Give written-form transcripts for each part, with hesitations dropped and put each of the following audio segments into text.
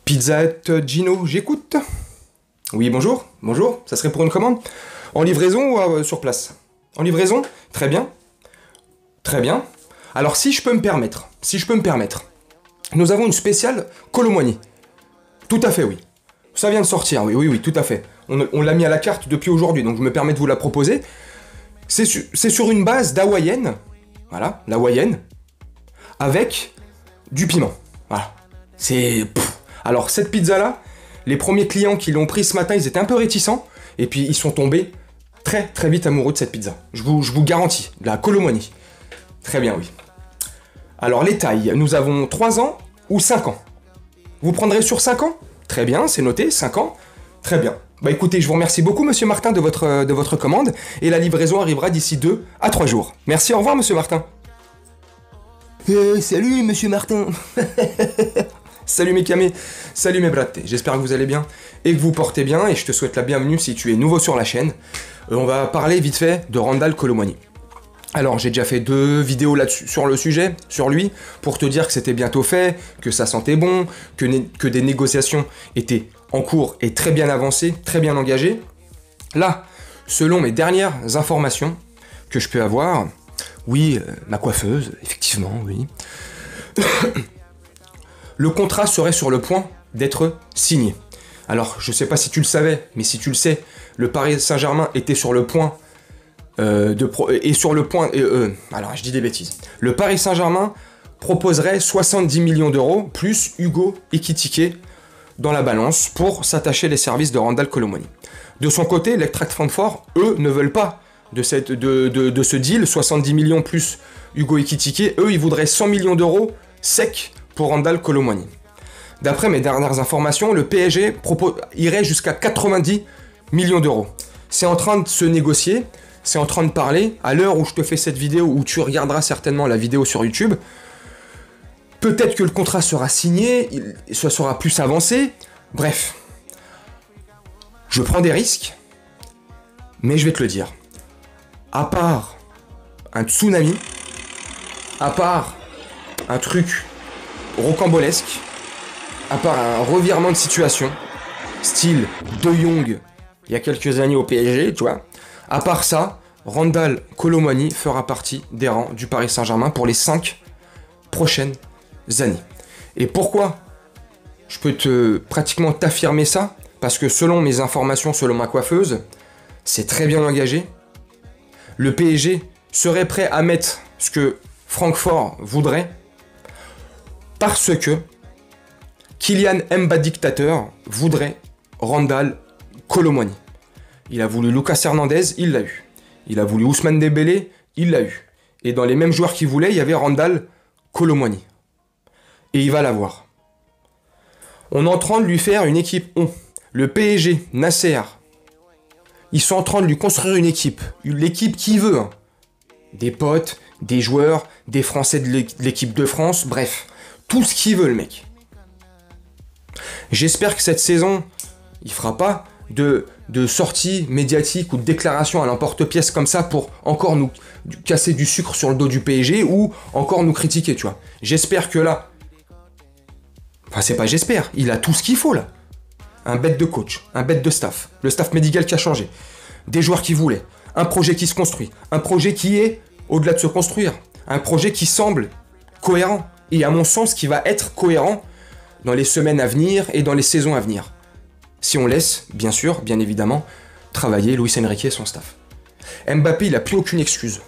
Pizza Hut Gino, j'écoute. Oui, bonjour, bonjour, ça serait pour une commande? En livraison ou sur place? En livraison? Très bien. Très bien. Alors si je peux me permettre, nous avons une spéciale Colomboigny. Tout à fait, oui. Ça vient de sortir, oui, tout à fait. On l'a mis à la carte depuis aujourd'hui, donc je me permets de vous la proposer. C'est sur une base d'hawaïenne, voilà, l'hawaïenne, avec du piment. Voilà. Alors cette pizza-là, les premiers clients qui l'ont pris ce matin, ils étaient un peu réticents, et puis ils sont tombés très très vite amoureux de cette pizza. Je vous garantis, de la Colomboigny. Très bien, oui. Alors les tailles, nous avons 3 ans ou 5 ans. Vous prendrez sur 5 ans? Très bien, c'est noté, 5 ans. Très bien. Bah écoutez, je vous remercie beaucoup monsieur Martin de votre commande, et la livraison arrivera d'ici 2 à 3 jours. Merci, au revoir monsieur Martin. Salut monsieur Martin. Salut mes camés, salut mes bratés, j'espère que vous allez bien et que vous portez bien, et je te souhaite la bienvenue si tu es nouveau sur la chaîne. On va parler vite fait de Randal Colomboigny. Alors j'ai déjà fait 2 vidéos là-dessus sur le sujet, sur lui, pour te dire que c'était bientôt fait, que ça sentait bon, que des négociations étaient en cours et très bien avancées, très bien engagées. Là, selon mes dernières informations que je peux avoir, oui, ma coiffeuse, effectivement, oui. Le contrat serait sur le point d'être signé. Alors, je sais pas si tu le savais, mais si tu le sais, le Paris Saint-Germain était sur le point alors, je dis des bêtises. Le Paris Saint-Germain proposerait 70 millions d'euros, plus Hugo Ekitike dans la balance, pour s'attacher les services de Randal Colomboigny. De son côté, l'Eintracht Francfort, eux, ne veulent pas de ce deal, 70 millions plus Hugo Ekitike. Eux, ils voudraient 100 millions d'euros secs pour Randal Colomboigny. D'après mes dernières informations, le PSG irait jusqu'à 90 millions d'euros. C'est en train de se négocier, c'est en train de parler. À l'heure où je te fais cette vidéo, où tu regarderas certainement la vidéo sur YouTube, peut-être que le contrat sera signé, ça sera plus avancé. Bref, je prends des risques, mais je vais te le dire. À part un tsunami, à part un truc rocambolesque, à part un revirement de situation, style De Jong il y a quelques années au PSG, tu vois, à part ça, Randal Colomboigny fera partie des rangs du Paris Saint-Germain pour les 5 prochaines années. Et pourquoi je peux pratiquement t'affirmer ça? Parce que selon mes informations, selon ma coiffeuse, c'est très bien engagé. Le PSG serait prêt à mettre ce que Francfort voudrait, parce que Kylian Mbappé dictateur voudrait Randal Colomboigny. Il a voulu Lucas Hernandez, il l'a eu. Il a voulu Ousmane Dembélé, il l'a eu. Et dans les mêmes joueurs qu'il voulait, il y avait Randal Colomboigny. Et il va l'avoir. On est en train de lui faire une équipe. Le PSG, Nasser, ils sont en train de lui construire une équipe. L'équipe qu'il veut. Hein. Des potes, des joueurs, des Français de l'équipe de France, bref. Tout ce qu'il veut, le mec. J'espère que cette saison, il fera pas de sorties médiatiques ou de déclarations à l'emporte-pièce comme ça pour encore nous casser du sucre sur le dos du PSG ou encore nous critiquer, tu vois. J'espère que là... Enfin, c'est pas j'espère, il a tout ce qu'il faut, là. Un bête de coach, un bête de staff, le staff médical qui a changé, des joueurs qui voulaient, un projet qui se construit, un projet qui est au-delà de se construire, un projet qui semble cohérent, et à mon sens qui va être cohérent dans les semaines à venir et dans les saisons à venir. Si on laisse, bien sûr, bien évidemment, travailler Luis Enrique et son staff. Mbappé, il n'a plus aucune excuse.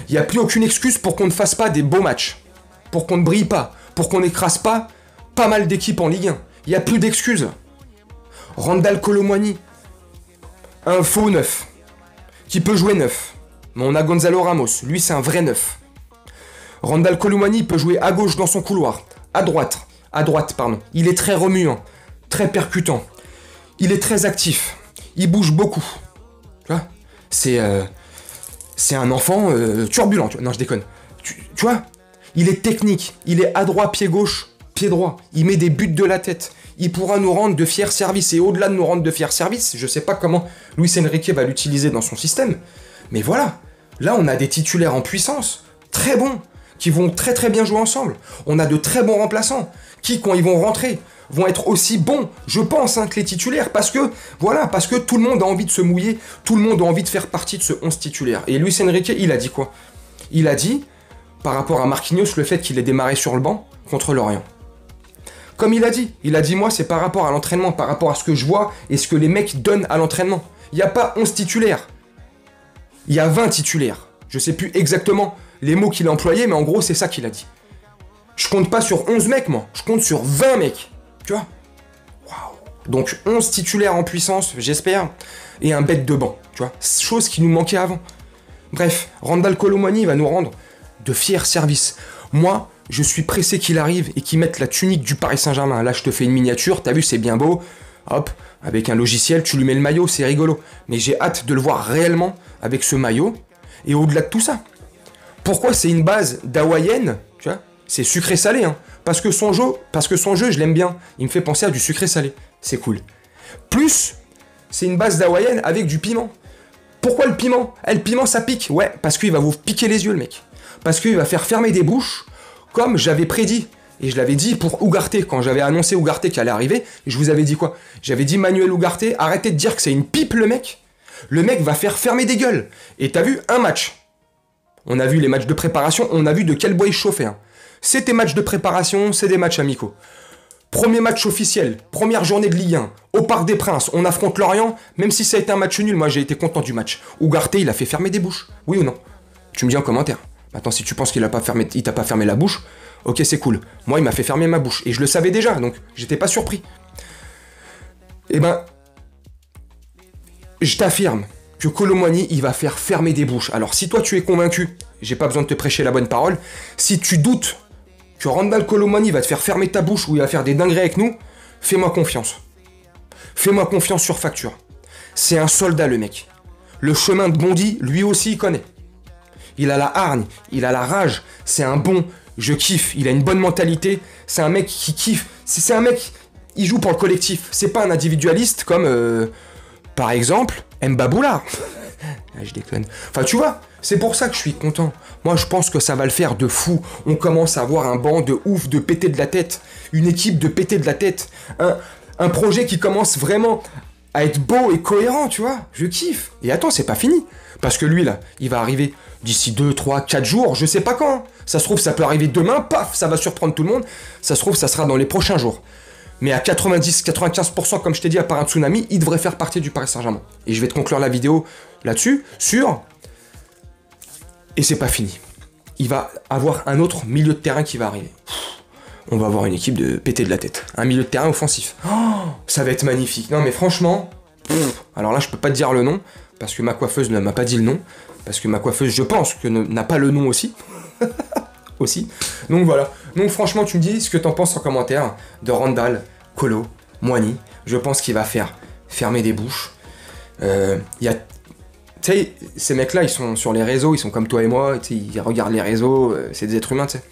Il n'y a plus aucune excuse pour qu'on ne fasse pas des beaux matchs, pour qu'on ne brille pas, pour qu'on n'écrase pas mal d'équipes en Ligue 1. Il n'y a plus d'excuses. Randal Colomboigny, un faux neuf, qui peut jouer neuf. Mais on a Gonzalo Ramos, lui c'est un vrai neuf. Randal Colomboigny peut jouer à gauche dans son couloir, à droite, pardon. Il est très remuant, très percutant. Il est très actif. Il bouge beaucoup. Tu vois, c'est un enfant turbulent. Tu vois. Non, je déconne. Tu vois, il est technique. Il est adroit, pied gauche, pied droit. Il met des buts de la tête. Il pourra nous rendre de fiers services. Et au-delà de nous rendre de fiers services, je sais pas comment Luis Enrique va l'utiliser dans son système. Mais voilà. Là, on a des titulaires en puissance. Très bons. Qui vont très très bien jouer ensemble. On a de très bons remplaçants. Qui, quand ils vont rentrer, vont être aussi bons, je pense, hein, que les titulaires, parce que, voilà, parce que tout le monde a envie de se mouiller, tout le monde a envie de faire partie de ce 11 titulaire. Et Luis Enrique, il a dit quoi? Il a dit, par rapport à Marquinhos, le fait qu'il ait démarré sur le banc contre Lorient. Comme il a dit, moi, c'est par rapport à l'entraînement, par rapport à ce que je vois et ce que les mecs donnent à l'entraînement. Il n'y a pas 11 titulaires. Il y a 20 titulaires. Je sais plus exactement les mots qu'il a employés, mais en gros, c'est ça qu'il a dit. Je compte pas sur 11 mecs, moi. Je compte sur 20 mecs. Tu vois? Waouh. Donc 11 titulaires en puissance, j'espère, et un bête de banc. Tu vois? Chose qui nous manquait avant. Bref, Randal Kolo Muani va nous rendre de fiers services. Moi, je suis pressé qu'il arrive et qu'il mette la tunique du Paris Saint-Germain. Là, je te fais une miniature, t'as vu, c'est bien beau. Hop, avec un logiciel, tu lui mets le maillot, c'est rigolo. Mais j'ai hâte de le voir réellement avec ce maillot. Et au-delà de tout ça, pourquoi c'est une base d'hawaïenne, tu vois? C'est sucré-salé, hein. Parce que son jeu, je l'aime bien. Il me fait penser à du sucré-salé. C'est cool. Plus, c'est une base d'hawaïenne avec du piment. Pourquoi le piment? Le piment, ça pique. Ouais, parce qu'il va vous piquer les yeux, le mec. Parce qu'il va faire fermer des bouches, comme j'avais prédit. Et je l'avais dit pour Ugarte, quand j'avais annoncé Ugarte qui allait arriver, je vous avais dit quoi? J'avais dit Manuel Ugarte, arrêtez de dire que c'est une pipe, le mec. Le mec va faire fermer des gueules. Et t'as vu un match. On a vu les matchs de préparation, on a vu de quel bois il chauffait. Hein. C'est des matchs de préparation, c'est des matchs amicaux. Premier match officiel, première journée de Ligue 1, au Parc des Princes, on affronte Lorient, même si ça a été un match nul, moi j'ai été content du match. Ugarte, il a fait fermer des bouches, oui ou non? Tu me dis en commentaire. Maintenant, si tu penses qu'il t'a pas fermé la bouche, ok, c'est cool. Moi, il m'a fait fermer ma bouche, et je le savais déjà, donc j'étais pas surpris. Eh ben, je t'affirme que Kolo Muani, il va faire fermer des bouches. Alors, si toi, tu es convaincu, j'ai pas besoin de te prêcher la bonne parole, si tu doutes que Randal Kolo Muani va te faire fermer ta bouche ou il va faire des dingueries avec nous, fais-moi confiance. Fais-moi confiance sur facture. C'est un soldat, le mec. Le chemin de Bondy, lui aussi, il connaît. Il a la hargne, il a la rage, c'est un bon, je kiffe, il a une bonne mentalité, c'est un mec qui kiffe, c'est un mec, il joue pour le collectif, c'est pas un individualiste comme, par exemple, Mbaboula. Je déconne. Enfin, tu vois, c'est pour ça que je suis content. Moi, je pense que ça va le faire de fou. On commence à avoir un banc de ouf, de péter de la tête, une équipe de péter de la tête, un projet qui commence vraiment à être beau et cohérent, tu vois. Je kiffe. Et attends, c'est pas fini. Parce que lui, là, il va arriver d'ici 2, 3, 4 jours, je sais pas quand. Ça se trouve, ça peut arriver demain, paf, ça va surprendre tout le monde. Ça se trouve, ça sera dans les prochains jours. Mais à 90-95%, comme je t'ai dit, à part un tsunami, il devrait faire partie du Paris Saint-Germain. Et je vais te conclure la vidéo là-dessus, sur... Et c'est pas fini. Il va avoir un autre milieu de terrain qui va arriver. On va avoir une équipe de péter de la tête. Un milieu de terrain offensif. Oh, ça va être magnifique. Non mais franchement... Alors là, je peux pas te dire le nom, parce que ma coiffeuse ne m'a pas dit le nom. Parce que ma coiffeuse, je pense, que n'a pas le nom aussi. Aussi. Donc voilà. Donc franchement, tu me dis ce que t'en penses en commentaire de Randal Kolo Muani. Je pense qu'il va faire fermer des bouches. Tu sais, ces mecs-là, ils sont sur les réseaux, ils sont comme toi et moi, ils regardent les réseaux, c'est des êtres humains, tu sais.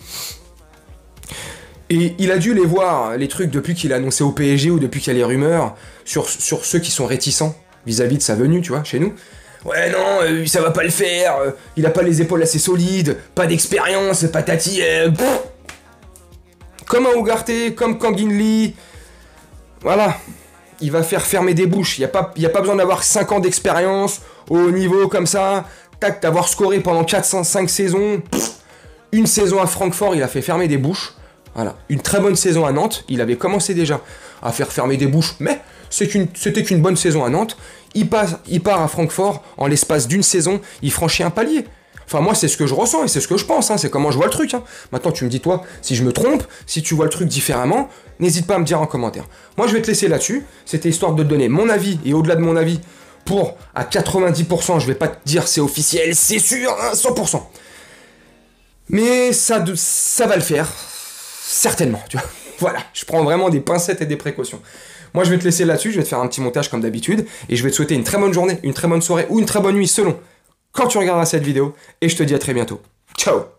Et il a dû les voir, les trucs, depuis qu'il a annoncé au PSG ou depuis qu'il y a les rumeurs, sur ceux qui sont réticents vis-à-vis de sa venue, tu vois, chez nous. Ouais, non, ça va pas le faire, il a pas les épaules assez solides, pas d'expérience, patati, comme un Ugarte, comme Kangin Lee, voilà, il va faire fermer des bouches, y a pas besoin d'avoir 5 ans d'expérience, au haut niveau comme ça, tac, d'avoir scoré pendant 4-5 saisons, une saison à Francfort, il a fait fermer des bouches, voilà, une très bonne saison à Nantes, il avait commencé déjà à faire fermer des bouches, mais c'était qu'une bonne saison à Nantes. Il part à Francfort, en l'espace d'une saison, il franchit un palier. Enfin, moi, c'est ce que je ressens et c'est ce que je pense, hein, c'est comment je vois le truc. Hein. Maintenant, tu me dis, toi, si je me trompe, si tu vois le truc différemment, n'hésite pas à me dire en commentaire. Moi, je vais te laisser là-dessus. C'était histoire de te donner mon avis et au-delà de mon avis, pour à 90%, je vais pas te dire c'est officiel, c'est sûr, hein, 100%. Mais ça va le faire, certainement, tu vois. Voilà, je prends vraiment des pincettes et des précautions. Moi, je vais te laisser là-dessus, je vais te faire un petit montage comme d'habitude, et je vais te souhaiter une très bonne journée, une très bonne soirée ou une très bonne nuit selon quand tu regarderas cette vidéo, et je te dis à très bientôt. Ciao!